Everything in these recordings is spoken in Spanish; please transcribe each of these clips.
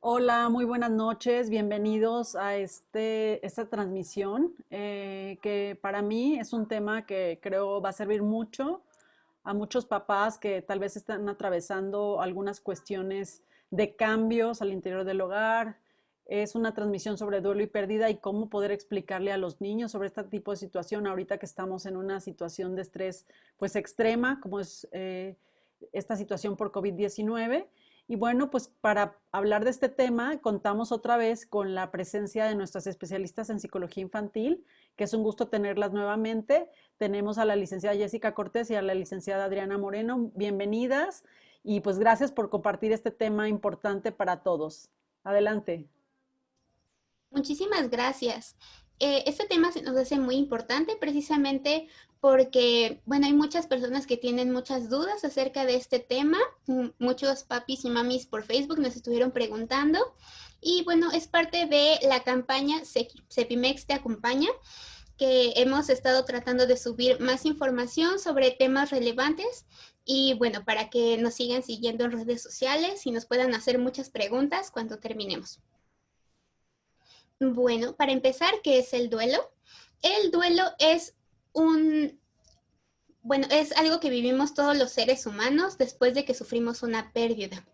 Hola, muy buenas noches, bienvenidos a esta transmisión, que para mí es un tema que creo va a servir mucho a muchos papás que tal vez están atravesando algunas cuestiones de cambios al interior del hogar. Es una transmisión sobre duelo y pérdida y cómo poder explicarle a los niños sobre este tipo de situación ahorita que estamos en una situación de estrés pues extrema, como es esta situación por COVID-19. Y bueno, pues para hablar de este tema, contamos otra vez con la presencia de nuestras especialistas en psicología infantil, que es un gusto tenerlas nuevamente. Tenemos a la licenciada Jessica Cortés y a la licenciada Adriana Moreno. Bienvenidas y pues gracias por compartir este tema importante para todos. Adelante. Muchísimas gracias. Este tema se nos hace muy importante precisamente porque, bueno, hay muchas personas que tienen muchas dudas acerca de este tema. Muchos papis y mamis por Facebook nos estuvieron preguntando. Y bueno, es parte de la campaña Cepimex te acompaña, que hemos estado tratando de subir más información sobre temas relevantes. Y bueno, para que nos sigan siguiendo en redes sociales y nos puedan hacer muchas preguntas cuando terminemos. Bueno, para empezar, ¿qué es el duelo? El duelo es un, bueno, es algo que vivimos todos los seres humanos después de que sufrimos una pérdida.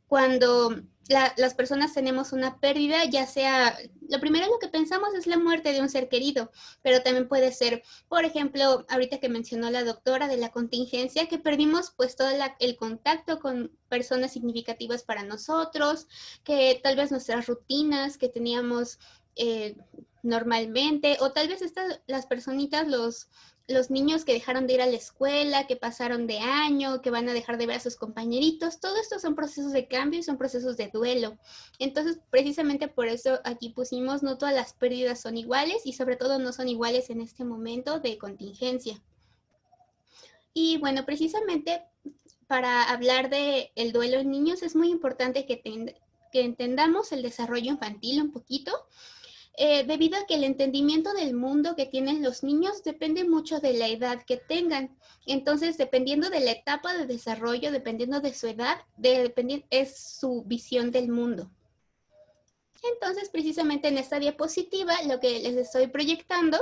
Cuando las personas tenemos una pérdida, ya sea, lo primero en lo que pensamos es la muerte de un ser querido, pero también puede ser, por ejemplo, ahorita que mencionó la doctora de la contingencia, que perdimos pues todo el contacto con personas significativas para nosotros, que tal vez nuestras rutinas que teníamos eh, normalmente, o tal vez las personitas, los niños que dejaron de ir a la escuela, que pasaron de año, que van a dejar de ver a sus compañeritos, todo esto son procesos de cambio y son procesos de duelo. Entonces, precisamente por eso aquí pusimos, no todas las pérdidas son iguales y sobre todo no son iguales en este momento de contingencia. Y bueno, precisamente para hablar de el duelo en niños es muy importante que entendamos el desarrollo infantil un poquito, debido a que el entendimiento del mundo que tienen los niños depende mucho de la edad que tengan. Entonces, dependiendo de la etapa de desarrollo, dependiendo de su edad, es su visión del mundo. Entonces, precisamente en esta diapositiva, lo que les estoy proyectando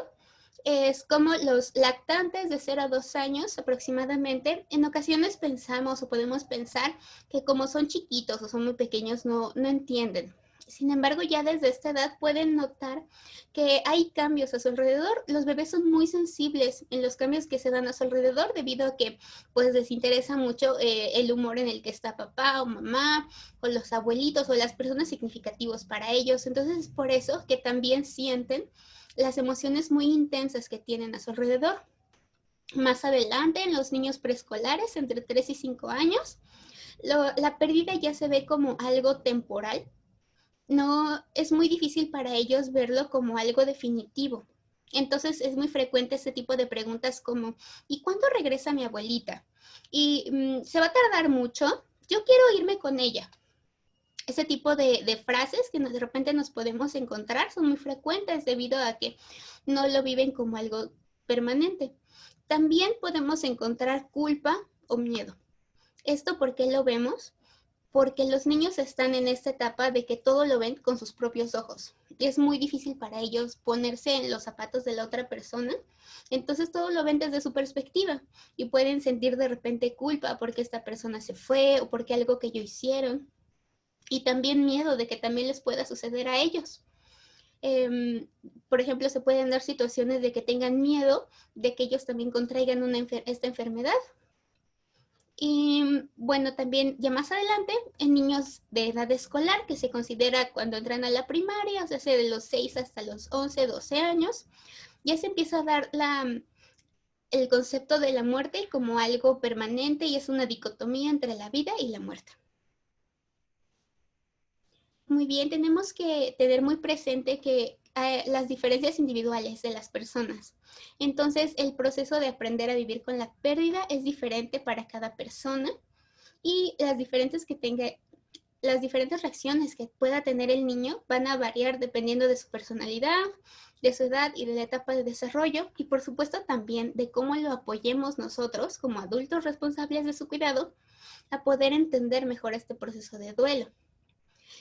es como los lactantes de 0 a 2 años aproximadamente, en ocasiones pensamos o podemos pensar que como son chiquitos o son muy pequeños no entienden. Sin embargo, ya desde esta edad pueden notar que hay cambios a su alrededor. Los bebés son muy sensibles en los cambios que se dan a su alrededor debido a que pues les interesa mucho el humor en el que está papá o mamá o los abuelitos o las personas significativos para ellos. Entonces es por eso que también sienten las emociones muy intensas que tienen a su alrededor. Más adelante, en los niños preescolares, entre 3 y 5 años, la pérdida ya se ve como algo temporal. No es muy difícil para ellos verlo como algo definitivo. Entonces es muy frecuente este tipo de preguntas como ¿y cuándo regresa mi abuelita? Y se va a tardar mucho. Yo quiero irme con ella. Ese tipo de frases que de repente nos podemos encontrar son muy frecuentes debido a que no lo viven como algo permanente. También podemos encontrar culpa o miedo. ¿Esto por qué lo vemos? Porque los niños están en esta etapa de que todo lo ven con sus propios ojos. Y es muy difícil para ellos ponerse en los zapatos de la otra persona. Entonces todo lo ven desde su perspectiva y pueden sentir de repente culpa porque esta persona se fue o porque algo que ellos hicieron, y también miedo de que también les pueda suceder a ellos. Por ejemplo, se pueden dar situaciones de que tengan miedo de que ellos también contraigan esta enfermedad. Y bueno, también ya más adelante, en niños de edad escolar, que se considera cuando entran a la primaria, o sea, de los 6 hasta los 11 12 años, ya se empieza a dar el concepto de la muerte como algo permanente y es una dicotomía entre la vida y la muerte. Muy bien, tenemos que tener muy presente que las diferencias individuales de las personas. Entonces, el proceso de aprender a vivir con la pérdida es diferente para cada persona y las diferentes reacciones que pueda tener el niño van a variar dependiendo de su personalidad, de su edad y de la etapa de desarrollo y por supuesto también de cómo lo apoyemos nosotros como adultos responsables de su cuidado a poder entender mejor este proceso de duelo.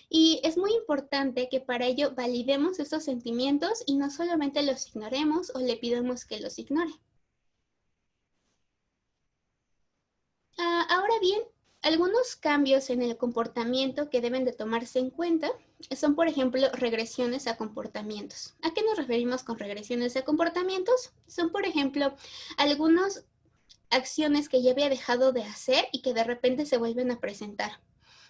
Y es muy importante que para ello validemos estos sentimientos y no solamente los ignoremos o le pidamos que los ignore. Ahora bien, algunos cambios en el comportamiento que deben de tomarse en cuenta son, por ejemplo, regresiones a comportamientos. ¿A qué nos referimos con regresiones a comportamientos? Son, por ejemplo, algunas acciones que ya había dejado de hacer y que de repente se vuelven a presentar.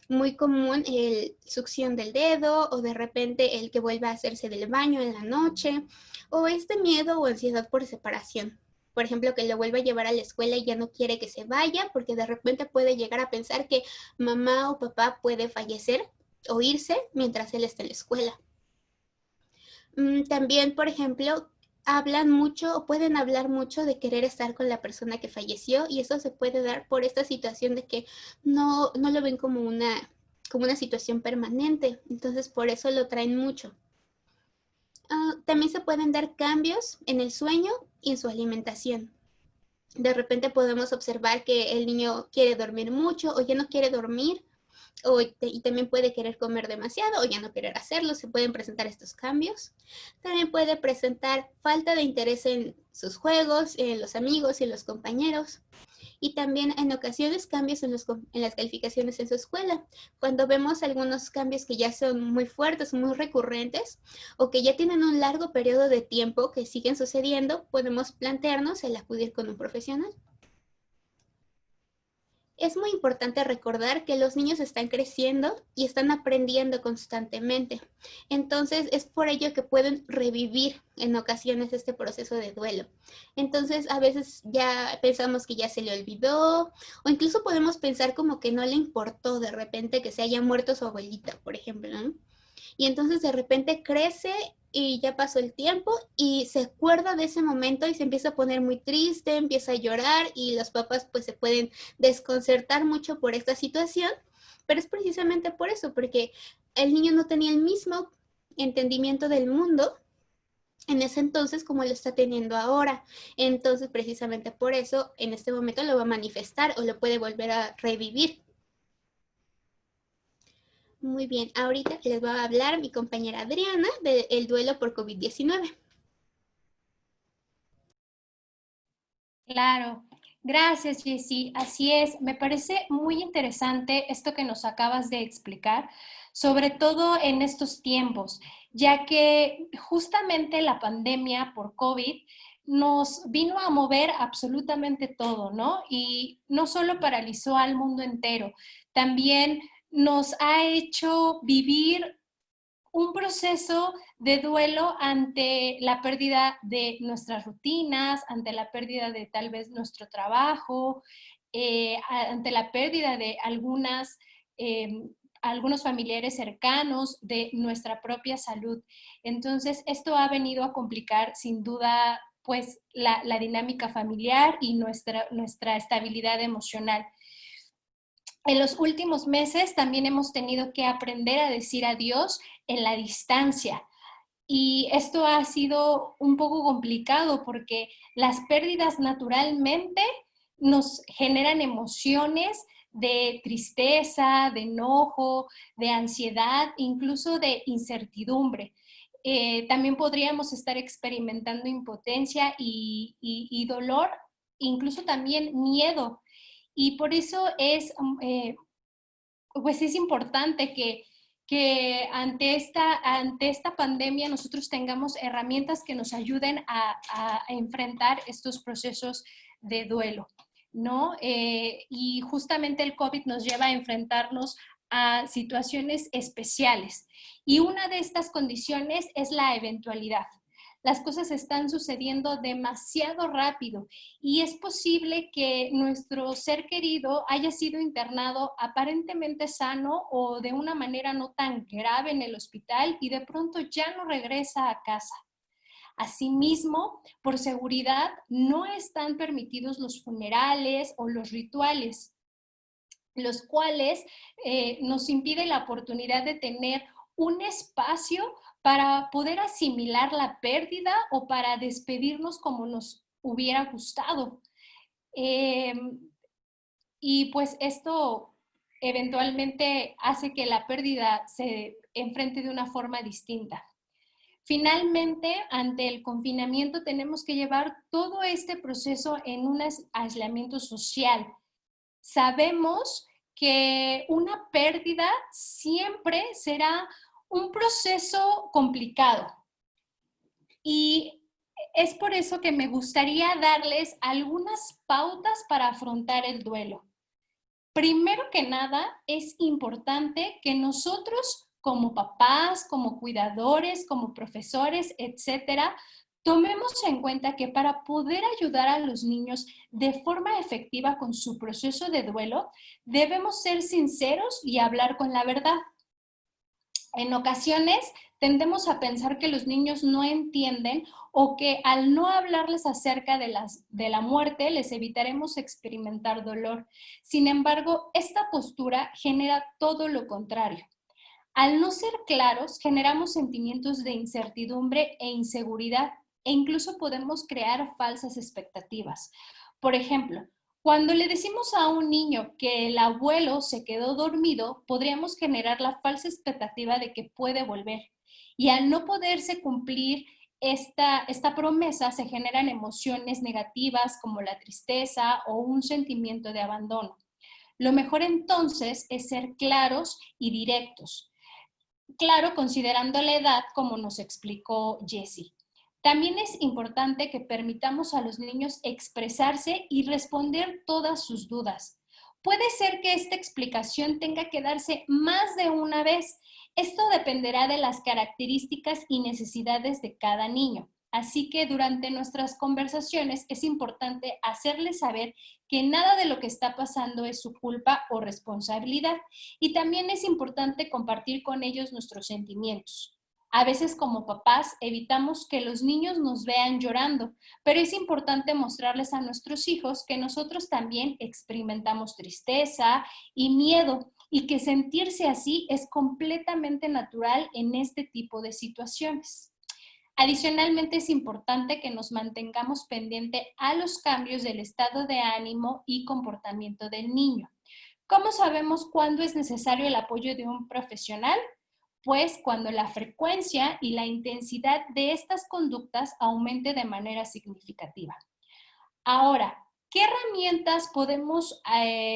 Muy común el succión del dedo o de repente el que vuelva a hacerse del baño en la noche o este miedo o ansiedad por separación. Por ejemplo, que lo vuelva a llevar a la escuela y ya no quiere que se vaya porque de repente puede llegar a pensar que mamá o papá puede fallecer o irse mientras él está en la escuela. También, por ejemplo, hablan mucho o pueden hablar mucho de querer estar con la persona que falleció y eso se puede dar por esta situación de que no lo ven como una situación permanente, entonces por eso lo traen mucho. También se pueden dar cambios en el sueño y en su alimentación. De repente podemos observar que el niño quiere dormir mucho o ya no quiere dormir y también puede querer comer demasiado o ya no querer hacerlo, se pueden presentar estos cambios. También puede presentar falta de interés en sus juegos, en los amigos y en los compañeros. Y también en ocasiones cambios en las calificaciones en su escuela. Cuando vemos algunos cambios que ya son muy fuertes, muy recurrentes o que ya tienen un largo periodo de tiempo que siguen sucediendo, podemos plantearnos el acudir con un profesional. Es muy importante recordar que los niños están creciendo y están aprendiendo constantemente. Entonces es por ello que pueden revivir en ocasiones este proceso de duelo. Entonces a veces ya pensamos que ya se le olvidó o incluso podemos pensar como que no le importó de repente que se haya muerto su abuelita, por ejemplo, ¿no? Y entonces de repente crece y ya pasó el tiempo y se acuerda de ese momento y se empieza a poner muy triste, empieza a llorar y los papás pues se pueden desconcertar mucho por esta situación, pero es precisamente por eso, porque el niño no tenía el mismo entendimiento del mundo en ese entonces como lo está teniendo ahora. Entonces precisamente por eso en este momento lo va a manifestar o lo puede volver a revivir. Muy bien, ahorita les va a hablar mi compañera Adriana del duelo por COVID-19. Claro, gracias Jessy. Así es, me parece muy interesante esto que nos acabas de explicar, sobre todo en estos tiempos, ya que justamente la pandemia por COVID nos vino a mover absolutamente todo, ¿no? Y no solo paralizó al mundo entero, también nos ha hecho vivir un proceso de duelo ante la pérdida de nuestras rutinas, ante la pérdida de tal vez nuestro trabajo, ante la pérdida de algunos familiares cercanos, de nuestra propia salud. Entonces, esto ha venido a complicar sin duda pues la dinámica familiar y nuestra estabilidad emocional. En los últimos meses también hemos tenido que aprender a decir adiós en la distancia. Y esto ha sido un poco complicado porque las pérdidas naturalmente nos generan emociones de tristeza, de enojo, de ansiedad, incluso de incertidumbre. También podríamos estar experimentando impotencia y dolor, incluso también miedo. Y por eso pues es importante que ante esta pandemia nosotros tengamos herramientas que nos ayuden a enfrentar estos procesos de duelo, ¿no? Y justamente el COVID nos lleva a enfrentarnos a situaciones especiales. Y una de estas condiciones es la eventualidad. Las cosas están sucediendo demasiado rápido y es posible que nuestro ser querido haya sido internado aparentemente sano o de una manera no tan grave en el hospital y de pronto ya no regresa a casa. Asimismo, por seguridad, no están permitidos los funerales o los rituales, los cuales nos impide la oportunidad de tener un espacio para poder asimilar la pérdida o para despedirnos como nos hubiera gustado. Eh, y pues esto eventualmente hace que la pérdida se enfrente de una forma distinta. Finalmente, ante el confinamiento tenemos que llevar todo este proceso en un aislamiento social. Sabemos que una pérdida siempre será un proceso complicado y es por eso que me gustaría darles algunas pautas para afrontar el duelo. Primero que nada, es importante que nosotros como papás, como cuidadores, como profesores, etcétera, tomemos en cuenta que para poder ayudar a los niños de forma efectiva con su proceso de duelo, debemos ser sinceros y hablar con la verdad. En ocasiones tendemos a pensar que los niños no entienden o que al no hablarles acerca de la muerte les evitaremos experimentar dolor. Sin embargo, esta postura genera todo lo contrario. Al no ser claros, generamos sentimientos de incertidumbre e inseguridad e incluso podemos crear falsas expectativas. Por ejemplo, cuando le decimos a un niño que el abuelo se quedó dormido, podríamos generar la falsa expectativa de que puede volver. Y al no poderse cumplir esta promesa, se generan emociones negativas como la tristeza o un sentimiento de abandono. Lo mejor entonces es ser claros y directos. Claro, considerando la edad, como nos explicó Jessie. También es importante que permitamos a los niños expresarse y responder todas sus dudas. Puede ser que esta explicación tenga que darse más de una vez. Esto dependerá de las características y necesidades de cada niño. Así que durante nuestras conversaciones es importante hacerles saber que nada de lo que está pasando es su culpa o responsabilidad. Y también es importante compartir con ellos nuestros sentimientos. A veces como papás evitamos que los niños nos vean llorando, pero es importante mostrarles a nuestros hijos que nosotros también experimentamos tristeza y miedo y que sentirse así es completamente natural en este tipo de situaciones. Adicionalmente, es importante que nos mantengamos pendiente a los cambios del estado de ánimo y comportamiento del niño. ¿Cómo sabemos cuándo es necesario el apoyo de un profesional? Pues cuando la frecuencia y la intensidad de estas conductas aumente de manera significativa. Ahora, ¿qué herramientas podemos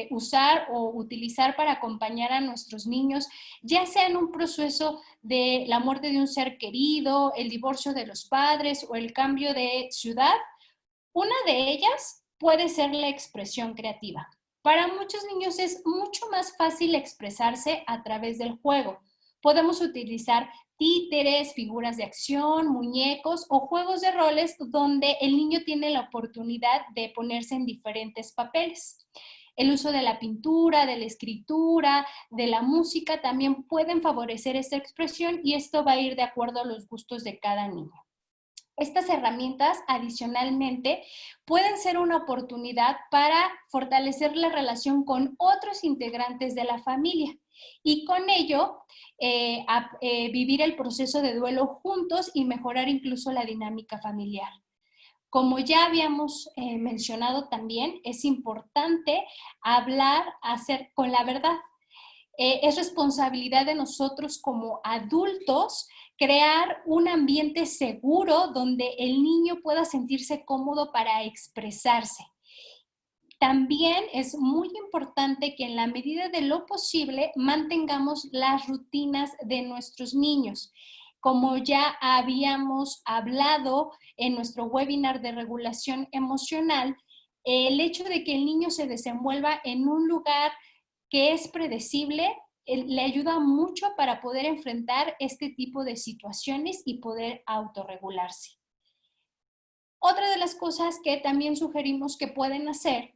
usar o utilizar para acompañar a nuestros niños, ya sea en un proceso de la muerte de un ser querido, el divorcio de los padres o el cambio de ciudad? Una de ellas puede ser la expresión creativa. Para muchos niños es mucho más fácil expresarse a través del juego. Podemos utilizar títeres, figuras de acción, muñecos o juegos de roles donde el niño tiene la oportunidad de ponerse en diferentes papeles. El uso de la pintura, de la escritura, de la música también pueden favorecer esta expresión y esto va a ir de acuerdo a los gustos de cada niño. Estas herramientas, adicionalmente, pueden ser una oportunidad para fortalecer la relación con otros integrantes de la familia y con ello vivir el proceso de duelo juntos y mejorar incluso la dinámica familiar. Como ya habíamos mencionado también, es importante hablar con la verdad. Es responsabilidad de nosotros como adultos crear un ambiente seguro donde el niño pueda sentirse cómodo para expresarse. También es muy importante que en la medida de lo posible mantengamos las rutinas de nuestros niños. Como ya habíamos hablado en nuestro webinar de regulación emocional, el hecho de que el niño se desenvuelva en un lugar que es predecible, le ayuda mucho para poder enfrentar este tipo de situaciones y poder autorregularse. Otra de las cosas que también sugerimos que pueden hacer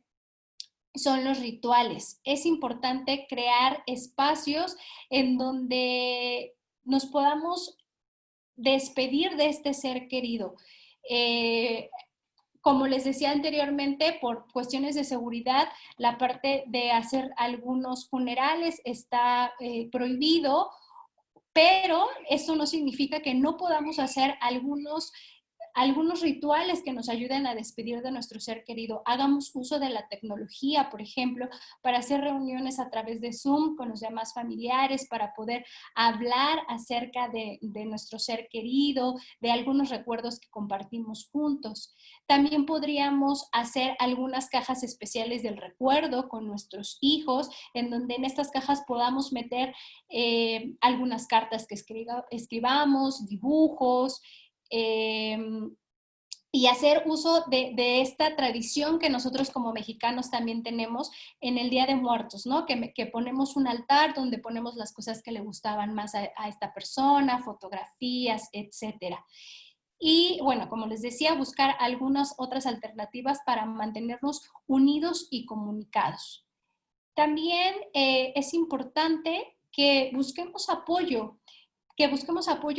son los rituales. Es importante crear espacios en donde nos podamos despedir de este ser querido. Como les decía anteriormente, por cuestiones de seguridad, la parte de hacer algunos funerales está prohibido, pero eso no significa que no podamos hacer algunos algunos rituales que nos ayuden a despedir de nuestro ser querido. Hagamos uso de la tecnología, por ejemplo, para hacer reuniones a través de Zoom con los demás familiares, para poder hablar acerca de nuestro ser querido, de algunos recuerdos que compartimos juntos. También podríamos hacer algunas cajas especiales del recuerdo con nuestros hijos, en donde en estas cajas podamos meter algunas cartas que escribamos, dibujos, eh, y hacer uso de esta tradición que nosotros como mexicanos también tenemos en el Día de Muertos, ¿no? Que ponemos un altar donde ponemos las cosas que le gustaban más a esta persona, fotografías, etcétera. Y bueno, como les decía, buscar algunas otras alternativas para mantenernos unidos y comunicados. También es importante que busquemos apoyo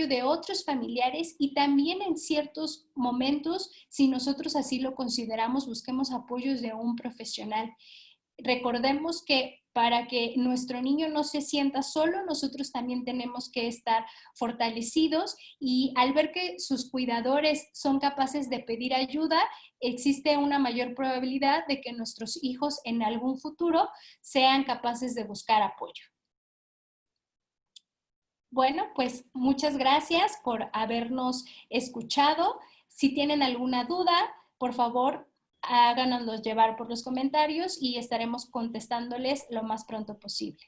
de otros familiares y también en ciertos momentos, si nosotros así lo consideramos, busquemos apoyos de un profesional. Recordemos que para que nuestro niño no se sienta solo, nosotros también tenemos que estar fortalecidos y al ver que sus cuidadores son capaces de pedir ayuda, existe una mayor probabilidad de que nuestros hijos en algún futuro sean capaces de buscar apoyo. Bueno, pues muchas gracias por habernos escuchado. Si tienen alguna duda, por favor, háganoslo llevar por los comentarios y estaremos contestándoles lo más pronto posible.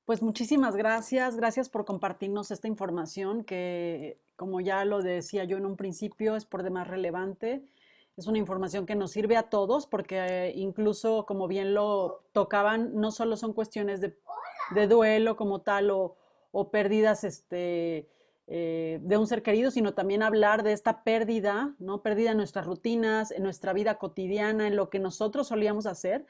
Pues muchísimas gracias, gracias por compartirnos esta información que, como ya lo decía yo en un principio, es por demás relevante. Es una información que nos sirve a todos porque incluso, como bien lo tocaban, no solo son cuestiones de duelo como tal o pérdidas de un ser querido, sino también hablar de esta pérdida, ¿no? Pérdida en nuestras rutinas, en nuestra vida cotidiana, en lo que nosotros solíamos hacer,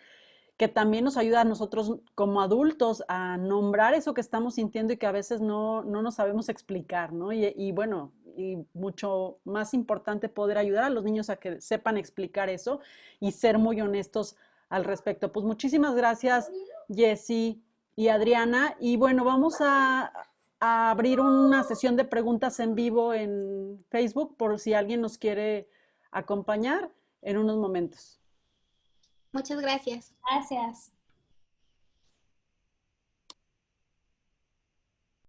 que también nos ayuda a nosotros como adultos a nombrar eso que estamos sintiendo y que a veces no nos sabemos explicar, ¿no? Y bueno, y mucho más importante poder ayudar a los niños a que sepan explicar eso y ser muy honestos al respecto. Pues muchísimas gracias, Jessie y Adriana. Y bueno, vamos a abrir una sesión de preguntas en vivo en Facebook por si alguien nos quiere acompañar en unos momentos. Muchas gracias. Gracias.